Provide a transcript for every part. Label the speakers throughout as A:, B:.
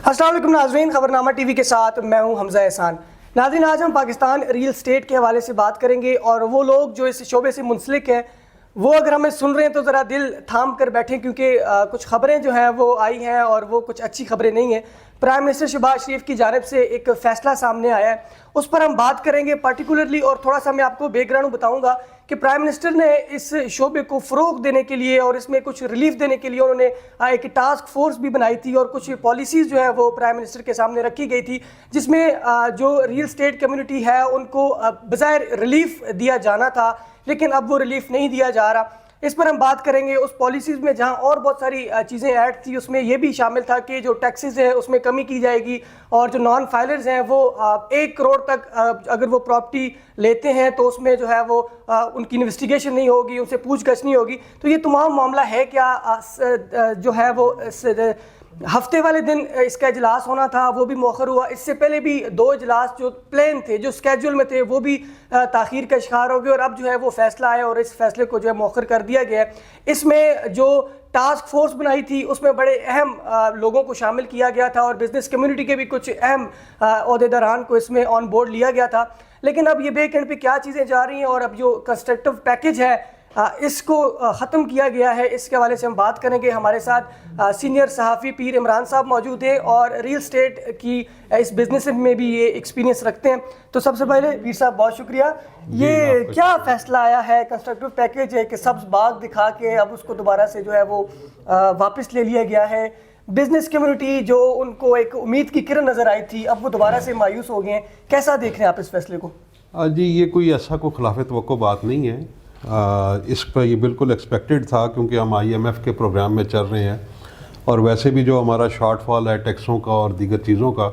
A: السلام علیکم ناظرین، خبرنامہ ٹی وی کے ساتھ میں ہوں حمزہ احسان۔ ناظرین، آج ہم پاکستان ریل اسٹیٹ کے حوالے سے بات کریں گے، اور وہ لوگ جو اس شعبے سے منسلک ہیں وہ اگر ہمیں سن رہے ہیں تو ذرا دل تھام کر بیٹھیں، کیونکہ کچھ خبریں جو ہیں وہ آئی ہیں اور وہ کچھ اچھی خبریں نہیں ہیں۔ پرائم منسٹر شہباز شریف کی جانب سے ایک فیصلہ سامنے آیا ہے، اس پر ہم بات کریں گے پارٹیکولرلی، اور تھوڑا سا میں آپ کو بیک گراؤنڈ بتاؤں گا کہ پرائم منسٹر نے اس شعبے کو فروغ دینے کے لیے اور اس میں کچھ ریلیف دینے کے لیے انہوں نے ایک ٹاسک فورس بھی بنائی تھی، اور کچھ پالیسیز جو ہے وہ پرائم منسٹر کے سامنے رکھی گئی تھی، جس میں جو ریل اسٹیٹ کمیونٹی ہے ان کو بظاہر ریلیف دیا جانا تھا، لیکن اب وہ ریلیف نہیں دیا جا رہا۔ اس پر ہم بات کریں گے۔ اس پالیسیز میں جہاں اور بہت ساری چیزیں ایڈ تھی، اس میں یہ بھی شامل تھا کہ جو ٹیکسز ہیں اس میں کمی کی جائے گی، اور جو نان فائلرز ہیں وہ 1 کروڑ تک اگر وہ پراپرٹی لیتے ہیں تو اس میں جو ہے وہ ان کی انویسٹیگیشن نہیں ہوگی، ان سے پوچھ گچھ نہیں ہوگی۔ تو یہ تمام معاملہ ہے کیا جو ہے وہ ہفتے والے دن اس کا اجلاس ہونا تھا وہ بھی مؤخر ہوا۔ اس سے پہلے بھی 2 اجلاس جو پلان تھے، جو اسکیجول میں تھے، وہ بھی تاخیر کا شکار ہو گئے، اور اب جو ہے وہ فیصلہ آیا اور اس فیصلے کو جو ہے مؤخر کر دیا گیا ہے۔ اس میں جو ٹاسک فورس بنائی تھی اس میں بڑے اہم لوگوں کو شامل کیا گیا تھا، اور بزنس کمیونٹی کے بھی کچھ اہم عہدیداران کو اس میں آن بورڈ لیا گیا تھا۔ لیکن اب یہ بیک اینڈ پہ کیا چیزیں جا رہی ہیں، اور اب جو کنسٹرکٹیو پیکج ہے اس کو ختم کیا گیا ہے، اس کے حوالے سے ہم بات کریں گے۔ ہمارے ساتھ سینئر صحافی پیر عمران صاحب موجود ہیں، اور ریل اسٹیٹ کی اس بزنس میں بھی یہ ایکسپیرینس رکھتے ہیں۔ تو سب سے پہلے پیر صاحب بہت شکریہ۔ یہ کیا فیصلہ آیا ہے؟ کنسٹرکٹیو پیکج ہے کہ سبز باغ دکھا کے اب اس کو دوبارہ سے جو ہے وہ واپس لے لیا گیا ہے۔ بزنس کمیونٹی جو ان کو ایک امید کی کرن نظر آئی تھی، اب وہ دوبارہ سے مایوس ہو گئے ہیں۔ کیسا دیکھ رہے ہیں آپ اس فیصلے کو؟
B: جی، یہ کوئی ایسا کوئی خلاف توقع بات نہیں ہے۔ اس پہ یہ بالکل ایکسپیکٹڈ تھا، کیونکہ ہم IMF کے پروگرام میں چل رہے ہیں، اور ویسے بھی جو ہمارا شارٹ فال ہے ٹیکسوں کا اور دیگر چیزوں کا،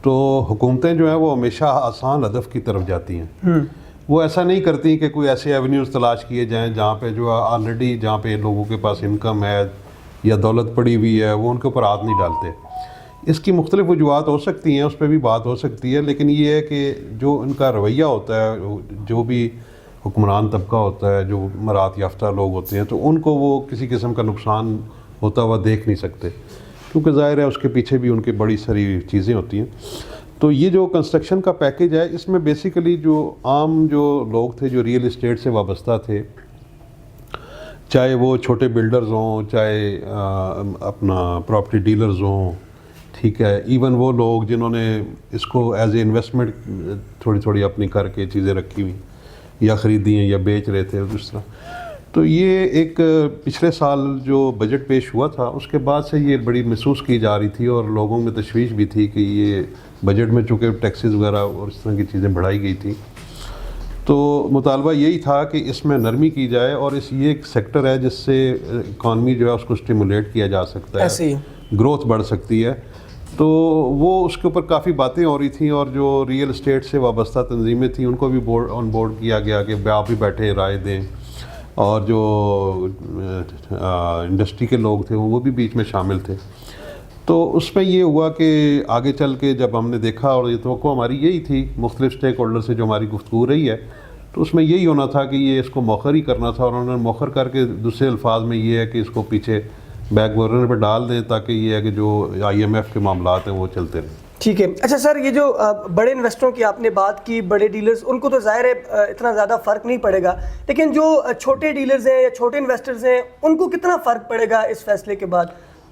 B: تو حکومتیں جو ہیں وہ ہمیشہ آسان ہدف کی طرف جاتی ہیں۔ وہ ایسا نہیں کرتی کہ کوئی ایسے ایونیوز تلاش کیے جائیں جہاں پہ جو آلریڈی جہاں پہ لوگوں کے پاس انکم ہے یا دولت پڑی ہوئی ہے، وہ ان کے اوپر ہاتھ نہیں ڈالتے۔ اس کی مختلف وجوہات ہو سکتی ہیں، اس پہ بھی بات ہو سکتی ہے، لیکن یہ ہے کہ جو ان کا رویہ ہوتا ہے، جو بھی حکمران طبقہ ہوتا ہے، جو مراعات یافتہ لوگ ہوتے ہیں، تو ان کو وہ کسی قسم کا نقصان ہوتا ہوا دیکھ نہیں سکتے، کیونکہ ظاہر ہے اس کے پیچھے بھی ان کی بڑی ساری چیزیں ہوتی ہیں۔ تو یہ جو کنسٹرکشن کا پیکج ہے، اس میں بیسیکلی جو عام جو لوگ تھے جو ریئل اسٹیٹ سے وابستہ تھے، چاہے وہ چھوٹے بلڈرز ہوں، چاہے اپنا پراپرٹی ڈیلرز ہوں، ٹھیک ہے، ایون وہ لوگ جنہوں نے اس کو ایز اے انویسٹمنٹ تھوڑی تھوڑی اپنی کر کے چیزیں رکھی ہوئی یا خریدی ہیں یا بیچ رہے تھے اس طرح۔ تو یہ ایک پچھلے سال جو بجٹ پیش ہوا تھا، اس کے بعد سے یہ بڑی محسوس کی جا رہی تھی، اور لوگوں میں تشویش بھی تھی کہ یہ بجٹ میں چونکہ ٹیکسز وغیرہ اور اس طرح کی چیزیں بڑھائی گئی تھی، تو مطالبہ یہی تھا کہ اس میں نرمی کی جائے، اور یہ ایک سیکٹر ہے جس سے اکانومی جو ہے اس کو اسٹیمولیٹ کیا جا سکتا ہے، گروتھ بڑھ سکتی ہے۔ تو وہ اس کے اوپر کافی باتیں ہو رہی تھیں، اور جو ریئل اسٹیٹ سے وابستہ تنظیمیں تھیں ان کو بھی آن بورڈ کیا گیا کہ آپ بھی بیٹھے رائے دیں، اور جو انڈسٹری کے لوگ تھے وہ بھی بیچ میں شامل تھے۔ تو اس میں یہ ہوا کہ آگے چل کے جب ہم نے دیکھا، اور یہ توقع ہماری یہی تھی مختلف اسٹیک ہولڈر سے جو ہماری گفتگو رہی ہے، تو اس میں یہی ہونا تھا کہ یہ اس کو مؤخر ہی کرنا تھا، اور انہوں نے مؤخر کر کے دوسرے الفاظ میں یہ ہے کہ اس کو پیچھے بیک برنر پہ ڈال دیں، تاکہ یہ ہے کہ جو IMF کے معاملات ہیں وہ چلتے رہیں۔
A: ٹھیک ہے۔ اچھا سر، یہ جو بڑے انویسٹروں کی آپ نے بات کی، بڑے ڈیلرز، ان کو تو ظاہر ہے اتنا زیادہ فرق نہیں پڑے گا، لیکن جو چھوٹے ڈیلرز ہیں یا چھوٹے انویسٹرز ہیں ان کو کتنا فرق پڑے گا اس فیصلے کے بعد؟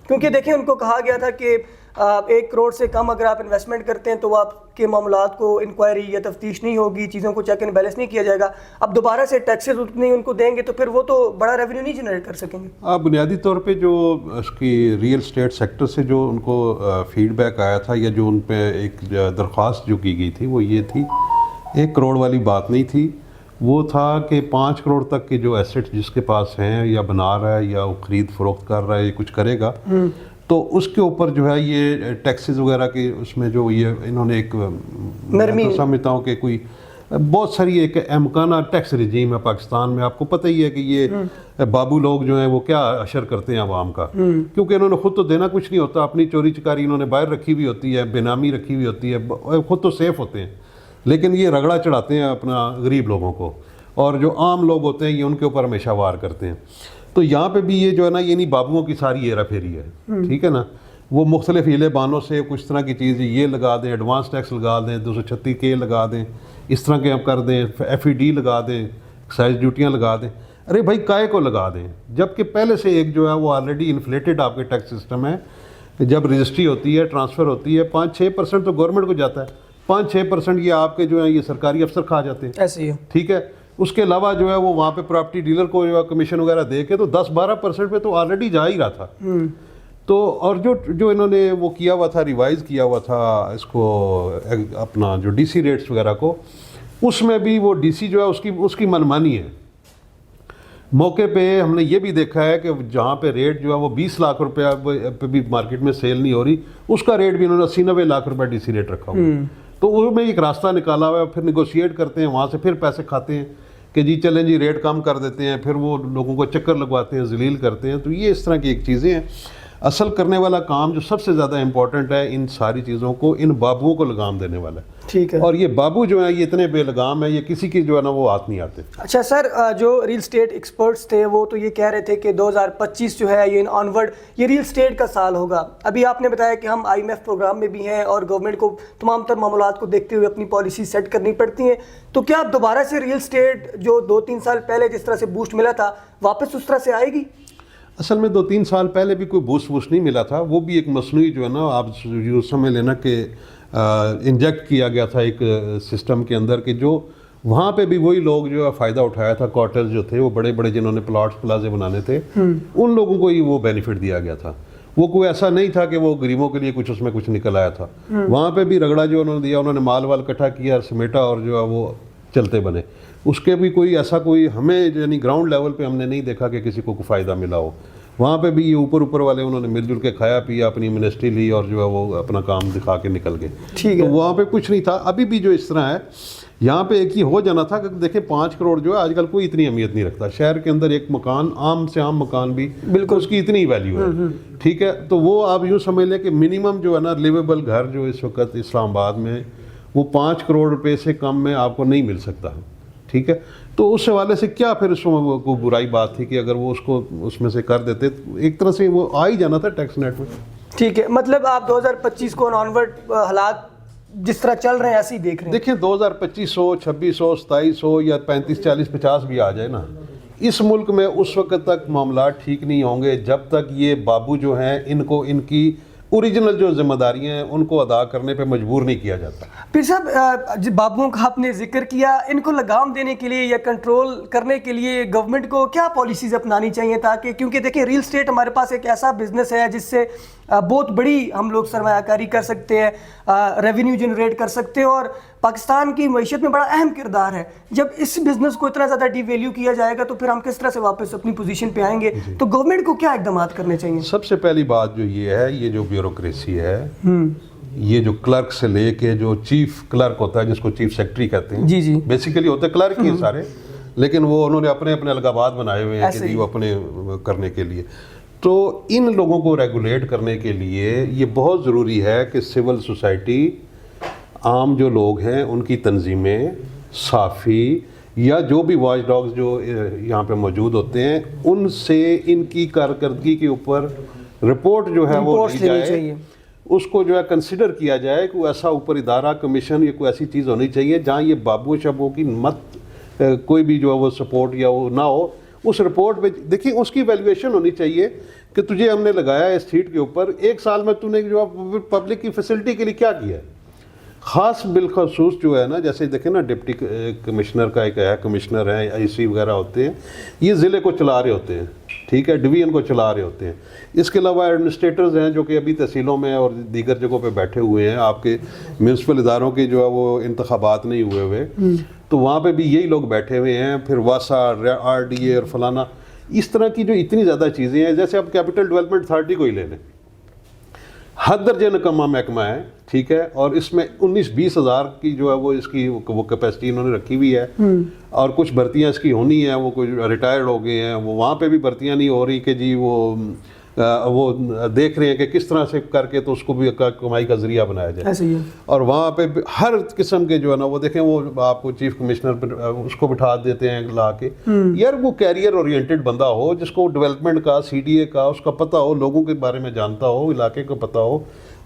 A: کیونکہ دیکھیں، ان کو کہا گیا تھا کہ 1 کروڑ سے کم اگر آپ انویسٹمنٹ کرتے ہیں تو آپ کے معاملات کو انکوائری یا تفتیش نہیں ہوگی، چیزوں کو چیک اینڈ بیلنس نہیں کیا جائے گا۔ اب دوبارہ سے ٹیکسز اتنی ان کو دیں گے تو پھر وہ تو بڑا ریونیو نہیں جنریٹ کر سکیں گے۔
B: بنیادی طور پہ جو اس کی ریئل اسٹیٹ سیکٹر سے جو ان کو فیڈ بیک آیا تھا، یا جو ان پہ ایک درخواست جو کی گئی تھی، وہ یہ تھی، 1 کروڑ والی بات نہیں تھی، وہ تھا کہ 5 کروڑ تک کے جو ایسٹ جس کے پاس ہیں، یا بنا رہا ہے یا وہ خرید فروخت کر رہا ہے یا کچھ کرے گا، تو اس کے اوپر جو ہے یہ ٹیکسز وغیرہ کے اس میں جو یہ انہوں نے ایک
A: نرمی،
B: سمجھتا ہوں کہ کوئی بہت ساری ایک امکانہ ٹیکس رجیم ہے پاکستان میں۔ آپ کو پتہ ہی ہے کہ یہ بابو لوگ جو ہیں وہ کیا اشر کرتے ہیں عوام کا، کیونکہ انہوں نے خود تو دینا کچھ نہیں ہوتا، اپنی چوری چکاری انہوں نے باہر رکھی ہوئی ہوتی ہے، بے نامی رکھی ہوئی ہوتی ہے، خود تو سیف ہوتے ہیں، لیکن یہ رگڑا چڑھاتے ہیں اپنا غریب لوگوں کو، اور جو عام لوگ ہوتے ہیں یہ ان کے اوپر ہمیشہ وار کرتے ہیں۔ تو یہاں پہ بھی یہ جو ہے نا، یہ نہیں بابوؤں کی ساری ہیرا پھیری ہے، ٹھیک ہے نا، وہ مختلف ہیلے بانوں سے کچھ طرح کی چیز یہ لگا دیں، ایڈوانس ٹیکس لگا دیں، 236K لگا دیں، اس طرح کے کر دیں، FED لگا دیں، ایکسائز ڈیوٹیاں لگا دیں. ارے بھائی کائے کو لگا دیں جب کہ پہلے سے ایک جو ہے وہ آلریڈی انفلیٹڈ آپ کے ٹیکس سسٹم ہے. جب رجسٹری ہوتی ہے، ٹرانسفر ہوتی ہے، 5-6% تو گورنمنٹ کو جاتا ہے، 5-6% یہ آپ کے جو ہیں یہ سرکاری افسر کھا جاتے ہیں.
A: ایسے ہی
B: ٹھیک ہے. اس کے علاوہ جو ہے وہ وہاں پہ پراپرٹی ڈیلر کو جو ہے کمیشن وغیرہ دے کے تو 10-12% پہ تو آلریڈی جا ہی رہا تھا. تو اور جو انہوں نے وہ کیا ہوا تھا، ریوائز کیا ہوا تھا اس کو اپنا جو DC ریٹس وغیرہ کو، اس میں بھی وہ DC جو ہے اس کی منمانی ہے. موقع پہ ہم نے یہ بھی دیکھا ہے کہ جہاں پہ ریٹ جو ہے وہ 20 لاکھ روپیہ پہ بھی مارکیٹ میں سیل نہیں ہو رہی، اس کا ریٹ بھی انہوں نے 80-90 لاکھ روپے DC ریٹ رکھا ہوا. تو اس میں ایک راستہ نکالا ہوا ہے، پھر نیگوشیٹ کرتے ہیں، وہاں سے پھر پیسے کھاتے ہیں کہ جی چلیں جی ریٹ کم کر دیتے ہیں، پھر وہ لوگوں کو چکر لگواتے ہیں، ذلیل کرتے ہیں. تو یہ اس طرح کی ایک چیزیں ہیں. اصل کرنے والا کام جو سب سے زیادہ امپورٹنٹ ہے، ان ساری چیزوں کو ان بابوؤں کو لگام دینے والا ہے.
A: ٹھیک ہے.
B: اور یہ بابو جو ہیں یہ اتنے بے لگام ہیں، یہ کسی کی جو ہے نا وہ ہاتھ نہیں آتے.
A: اچھا سر، جو ریل اسٹیٹ ایکسپرٹس تھے وہ تو یہ کہہ رہے تھے کہ 2025 جو ہے یہ آنورڈ یہ ریل اسٹیٹ کا سال ہوگا. ابھی آپ نے بتایا کہ ہم IMF پروگرام میں بھی ہیں اور گورنمنٹ کو تمام تر معاملات کو دیکھتے ہوئے اپنی پالیسی سیٹ کرنی پڑتی ہیں. تو کیا اب دوبارہ سے ریل اسٹیٹ جو 2-3 سال پہلے جس طرح سے بوسٹ ملا تھا واپس اس طرح سے آئے گی؟
B: اصل میں 2-3 سال پہلے بھی کوئی بوسٹ نہیں ملا تھا. وہ بھی ایک مصنوعی جو ہے نا آپ یوں سمجھ لینا کہ انجیکٹ کیا گیا تھا ایک سسٹم کے اندر، کہ جو وہاں پہ بھی وہی لوگ جو ہے فائدہ اٹھایا تھا. کوارٹرز جو تھے وہ بڑے بڑے جنہوں نے پلاٹس پلازے بنانے تھے، ان لوگوں کو ہی وہ بینیفٹ دیا گیا تھا. وہ کوئی ایسا نہیں تھا کہ وہ غریبوں کے لیے کچھ اس میں کچھ نکل آیا تھا. وہاں پہ بھی رگڑا جو انہوں نے دیا، انہوں نے مال وال اکٹھا کیا، سمیٹا اور جو ہے وہ چلتے بنے. اس کے بھی کوئی ایسا کوئی ہمیں یعنی گراؤنڈ لیول پہ ہم نے نہیں دیکھا کہ کسی کو کوئی فائدہ ملا ہو. وہاں پہ بھی یہ اوپر والے انہوں نے مل جل کے کھایا پیا، اپنی منسٹری لی اور جو ہے وہ اپنا کام دکھا کے نکل گئے.
A: ٹھیک ہے.
B: تو وہاں پہ کچھ نہیں تھا. ابھی بھی جو اس طرح ہے یہاں پہ ایک ہی ہو جانا تھا کہ دیکھیں 5 کروڑ جو ہے آج کل کوئی اتنی اہمیت نہیں رکھتا. شہر کے اندر ایک مکان، عام سے عام مکان بھی بالکل اس کی اتنی ویلیو ہے. ٹھیک ہے. تو وہ آپ یوں سمجھ لیں کہ منیمم جو ہے نا لیویبل گھر جو اس وقت اسلام آباد میں وہ 5 کروڑ روپے سے کم میں آپ کو نہیں مل سکتا. ٹھیک ہے. تو اس حوالے سے کیا پھر اس میں کوئی برائی بات تھی کہ اگر وہ اس کو اس میں سے کر دیتے؟ ایک طرح سے وہ آ ہی جانا تھا ٹیکس نیٹ میں.
A: ٹھیک ہے. مطلب آپ 2025 کو آنورڈ حالات جس طرح چل رہے ہیں ایسے ہی دیکھ رہے ہیں؟
B: دیکھیں 2025 2600 2700 یا 35 40 50 بھی آ جائے نا، اس ملک میں اس وقت تک معاملات ٹھیک نہیں ہوں گے جب تک یہ بابو جو ہیں ان کو ان کی اوریجنل جو ذمہ داریاں ہیں ان کو ادا کرنے پہ مجبور نہیں کیا جاتا.
A: پھر صاحب بابوؤں کا آپ نے ذکر کیا، ان کو لگام دینے کے لیے یا کنٹرول کرنے کے لیے گورنمنٹ کو کیا پالیسیز اپنانی چاہیے تاکہ، کیونکہ دیکھیں ریل اسٹیٹ ہمارے پاس ایک ایسا بزنس ہے جس سے بہت بڑی ہم لوگ سرمایہ کاری کر سکتے ہیں، ریونیو جنریٹ کر سکتے ہیں اور پاکستان کی معیشت میں بڑا اہم کردار ہے. جب اس بزنس کو اتنا زیادہ ڈی ویلیو کیا جائے گا تو پھر ہم کس طرح سے واپس اپنی پوزیشن پہ آئیں گے؟ تو گورنمنٹ کو کیا اقدامات کرنے چاہیے؟
B: سب سے پہلی بات جو یہ ہے، یہ جو بیوروکریسی ہے، یہ جو کلرک سے لے کے جو چیف کلرک ہوتا ہے جس کو چیف سیکرٹری کہتے ہیں،
A: جی
B: بیسیکلی ہوتے کلرک ہی سارے، لیکن وہ انہوں نے اپنے اپنے القابات بنائے ہوئے ہیں کہ وہ اپنے کرنے کے لیے. تو ان لوگوں کو ریگولیٹ کرنے کے لیے یہ بہت ضروری ہے کہ سول سوسائٹی، عام جو لوگ ہیں ان کی تنظیمیں، صحافی یا جو بھی واچ ڈاگز جو یہاں پہ موجود ہوتے ہیں، ان سے ان کی کارکردگی کے اوپر رپورٹ جو ہے وہ لی جائے. اس کو جو ہے کنسیڈر کیا جائے کہ ایسا اوپر ادارہ، کمیشن یا کوئی ایسی چیز ہونی چاہیے جہاں یہ بابو شبوں کی مت کوئی بھی جو ہے وہ سپورٹ یا وہ نہ ہو. اس رپورٹ میں دیکھیں اس کی ویلیویشن ہونی چاہیے کہ تجھے ہم نے لگایا اس سیٹ کے اوپر، 1 سال میں تو نے جو پبلک کی فیسلٹی کے لیے کیا کیا ہے. خاص بالخصوص جو ہے نا، جیسے دیکھیں نا ڈپٹی کمشنر کا ایک ہے، کمشنر ہیں، IC وغیرہ ہوتے ہیں، یہ ضلع کو چلا رہے ہوتے ہیں. ٹھیک ہے. ڈویژن کو چلا رہے ہوتے ہیں. اس کے علاوہ ایڈمنسٹریٹرز ہیں جو کہ ابھی تحصیلوں میں اور دیگر جگہوں پہ بیٹھے ہوئے ہیں. آپ کے میونسپل اداروں کے جو ہے وہ انتخابات نہیں ہوئے تو وہاں پہ بھی یہی لوگ بیٹھے ہوئے ہیں. پھر واسا، RDA اور فلانا، اس طرح کی جو اتنی زیادہ چیزیں ہیں. جیسے آپ کیپٹل ڈیولپمنٹ اتھارٹی کو ہی لے لیں، حد درجے نکما محکمہ ہے. ٹھیک ہے. اور اس میں 19-20 ہزار کی جو ہے وہ اس کی وہ کیپیسٹی انہوں نے رکھی ہوئی ہے. اور کچھ بھرتیاں اس کی ہونی ہیں، وہ کچھ ریٹائرڈ ہو گئے ہیں. وہ وہاں پہ بھی بھرتیاں نہیں ہو رہی کہ جی وہ وہ دیکھ رہے ہیں کہ کس طرح سے کر کے تو اس کو بھی کمائی کا ذریعہ بنایا جائے.
A: ایسے ہی ہے.
B: اور وہاں پہ ہر قسم کے جو ہے نا وہ دیکھیں وہ آپ کو چیف کمشنر پہ اس کو بٹھا دیتے ہیں لا کے. یار وہ کیریئر اورینٹڈ بندہ ہو جس کو ڈیولپمنٹ کا سی ڈی اے کا اس کا پتہ ہو, لوگوں کے بارے میں جانتا ہو, علاقے کو پتہ ہو,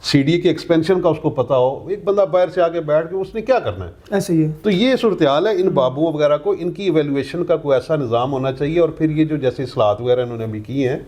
B: سی ڈی اے کے ایکسپینشن کا اس کو پتہ ہو. ایک بندہ باہر سے آ کے بیٹھ کے اس نے کیا کرنا ہے.
A: ایسے ہی ہے.
B: تو یہ صورتحال ہے. ان بابوؤں وغیرہ کو ان کی ایویلویشن کا کوئی ایسا نظام ہونا چاہیے. اور پھر یہ جو جیسے اصلاحات وغیرہ انہوں نے بھی کی ہیں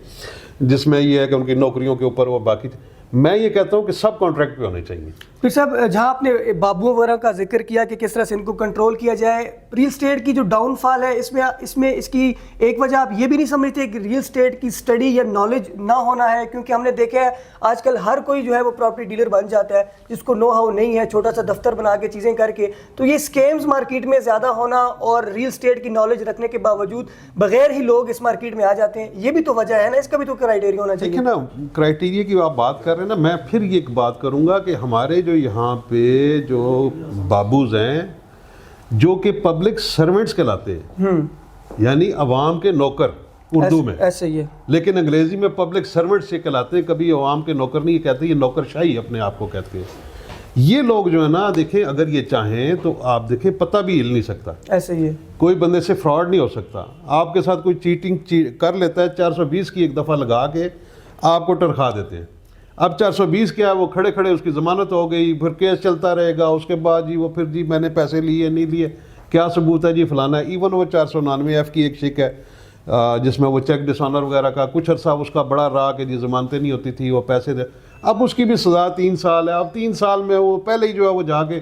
B: جس میں یہ ہے کہ ان کی نوکریوں کے اوپر وہ باقی, میں یہ کہتا ہوں کہ سب کانٹریکٹ پہ ہونے چاہیے.
A: پھر صاحب جہاں آپ نے بابوؤں وغیرہ کا ذکر کیا کہ کس طرح سے ان کو کنٹرول کیا جائے, ریل اسٹیٹ کی جو ڈاؤن فال ہے اس میں اس کی ایک وجہ آپ یہ بھی نہیں سمجھتے کہ ریل اسٹیٹ کی اسٹڈی یا نالج نہ ہونا ہے؟ کیونکہ ہم نے دیکھا ہے آج کل ہر کوئی جو ہے وہ پراپرٹی ڈیلر بن جاتا ہے جس کو نو ہاؤ نہیں ہے, چھوٹا سا دفتر بنا کے چیزیں کر کے. تو یہ اسکیمز مارکیٹ میں زیادہ ہونا اور ریل اسٹیٹ کی نالج رکھنے کے باوجود بغیر ہی لوگ اس مارکیٹ میں آ جاتے ہیں, یہ بھی تو وجہ ہے نا, اس کا بھی تو کرائیٹیریا ہونا چاہیے.
B: دیکھیں نا کرائیٹیریا کی آپ بات کر رہے ہیں نا, میں پھر یہ بات کروں گا کہ ہمارے جو یہاں پہ جو بابوز ہیں جو کہ پبلک سرونٹس کہلاتے ہیں, یعنی عوام کے نوکر اردو میں,
A: ایسے ہی ہے,
B: لیکن انگریزی میں پبلک سرونٹس یہ کہلاتے ہیں. کبھی عوام کے نوکر نہیں کہتے, یہ نوکر شاہی اپنے آپ کو کہتے ہیں. یہ لوگ جو ہے نا دیکھیں اگر یہ چاہیں تو آپ دیکھیں پتہ بھی ہل نہیں سکتا.
A: ایسے ہی ہے,
B: کوئی بندے سے فراڈ نہیں ہو سکتا. آپ کے ساتھ کوئی چیٹنگ کر لیتا ہے, 420 کی ایک دفعہ لگا کے آپ کو تنخواہ دیتے ہیں. اب 420 کیا ہے, وہ کھڑے کھڑے اس کی ضمانت ہو گئی, پھر کیس چلتا رہے گا. اس کے بعد جی وہ پھر جی میں نے پیسے لیے نہیں لیے, کیا ثبوت ہے جی فلانا ہے. ایون وہ 499F کی ایک شک ہے جس میں وہ چیک ڈس آنر وغیرہ کا کچھ عرصہ اس کا بڑا رہا کہ جی ضمانتیں نہیں ہوتی تھی, وہ پیسے دے. اب اس کی بھی سزا 3 سال ہے. اب 3 سال میں وہ پہلے ہی جو ہے وہ جا کے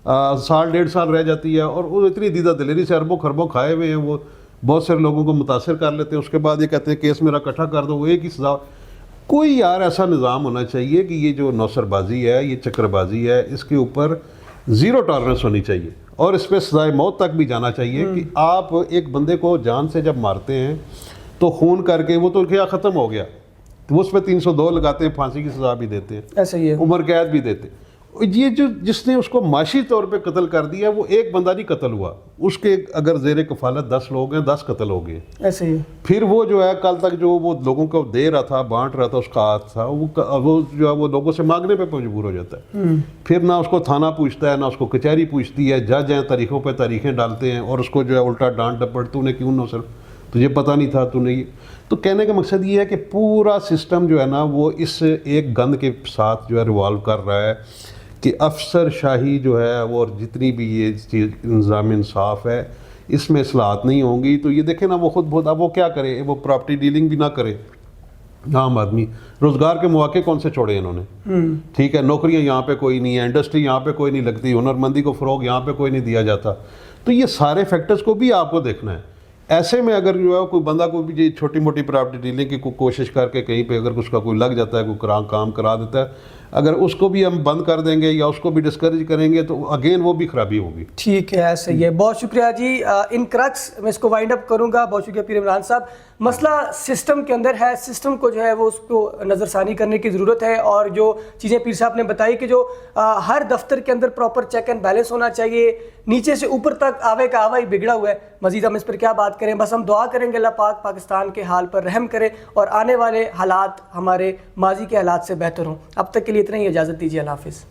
B: 1.5 سال رہ جاتی ہے. اور وہ اتنی دیدہ دلیری سے اربوں خربوں کھائے ہوئے ہیں, وہ بہت سارے لوگوں کو متاثر کر لیتے ہیں. اس کے بعد یہ کہتے ہیں کیس میرا اکٹھا کر دو, وہ ایک ہی سزا. کوئی یار ایسا نظام ہونا چاہیے کہ یہ جو نوسر بازی ہے, یہ چکر بازی ہے, اس کے اوپر 0 ٹالرنس ہونی چاہیے. اور اس پہ سزائے موت تک بھی جانا چاہیے کہ آپ ایک بندے کو جان سے جب مارتے ہیں تو خون کر کے وہ تو کیا ختم ہو گیا, تو اس پہ 302 لگاتے ہیں, پھانسی کی سزا بھی دیتے ہیں,
A: ایسے ہی ہے,
B: عمر قید بھی دیتے ہیں. یہ جو جس نے اس کو معاشی طور پہ قتل کر دیا وہ ایک بندہ نہیں قتل ہوا, اس کے اگر زیر کفالت 10 لوگ ہیں, 10 قتل ہو گئے.
A: ایسے ہی.
B: پھر وہ جو ہے کل تک جو وہ لوگوں کو دے رہا تھا, بانٹ رہا تھا, اس کا ہاتھ تھا, وہ جو ہے وہ لوگوں سے مانگنے پہ مجبور ہو جاتا ہے. پھر نہ اس کو تھانہ پوچھتا ہے, نہ اس کو کچہری پوچھتی ہے. جج ہیں تاریخوں پہ تاریخیں ڈالتے ہیں اور اس کو جو ہے الٹا ڈانٹ ڈپٹ, تو نے کیوں نہ صرف تجھے پتہ نہیں تھا, تو نہیں. تو کہنے کا مقصد یہ ہے کہ پورا سسٹم جو ہے نا وہ اس ایک گند کے ساتھ جو ہے ریوالو کر رہا ہے کہ افسر شاہی جو ہے وہ, اور جتنی بھی یہ چیز نظام انصاف ہے اس میں اصلاحات نہیں ہوں گی. تو یہ دیکھیں نا وہ خود بہت, اب وہ کیا کرے, وہ پراپرٹی ڈیلنگ بھی نہ کرے. عام آدمی روزگار کے مواقع کون سے چھوڑے انہوں نے, ٹھیک ہے, نوکریاں یہاں پہ کوئی نہیں ہے, انڈسٹری یہاں پہ کوئی نہیں لگتی, ہنرمندی کو فروغ یہاں پہ کوئی نہیں دیا جاتا. تو یہ سارے فیکٹرز کو بھی آپ کو دیکھنا ہے. ایسے میں اگر جو ہے کوئی بندہ کو بھی یہ چھوٹی موٹی پراپرٹی ڈیلنگ کی کوشش کر کے کہیں پہ اگر اس کا کوئی لگ جاتا ہے, کوئی کام کرا دیتا ہے, اگر اس کو بھی ہم بند کر دیں گے یا اس کو بھی ڈسکریج کریں گے تو اگین وہ بھی خرابی ہوگی.
A: ٹھیک ہے, ایسے ہی ہے. بہت شکریہ جی. ان کرکس میں اس کو وائنڈ اپ کروں گا. بہت شکریہ پیر عمران صاحب. مسئلہ سسٹم کے اندر ہے, سسٹم کو جو ہے وہ اس کو نظر ثانی کرنے کی ضرورت ہے. اور جو چیزیں پیر صاحب نے بتائی کہ جو ہر دفتر کے اندر پراپر چیک اینڈ بیلنس ہونا چاہیے, نیچے سے اوپر تک آوے کا آوا ہی بگڑا ہوا ہے. مزید ہم اس پر کیا بات کریں, بس ہم دعا کریں گے اللہ پاک پاکستان کے حال پر رحم کرے اور آنے والے حالات ہمارے ماضی کے حالات سے بہتر ہوں. اب تک کے لیے اتنا ہی, اجازت دیجیے. اللہ حافظ.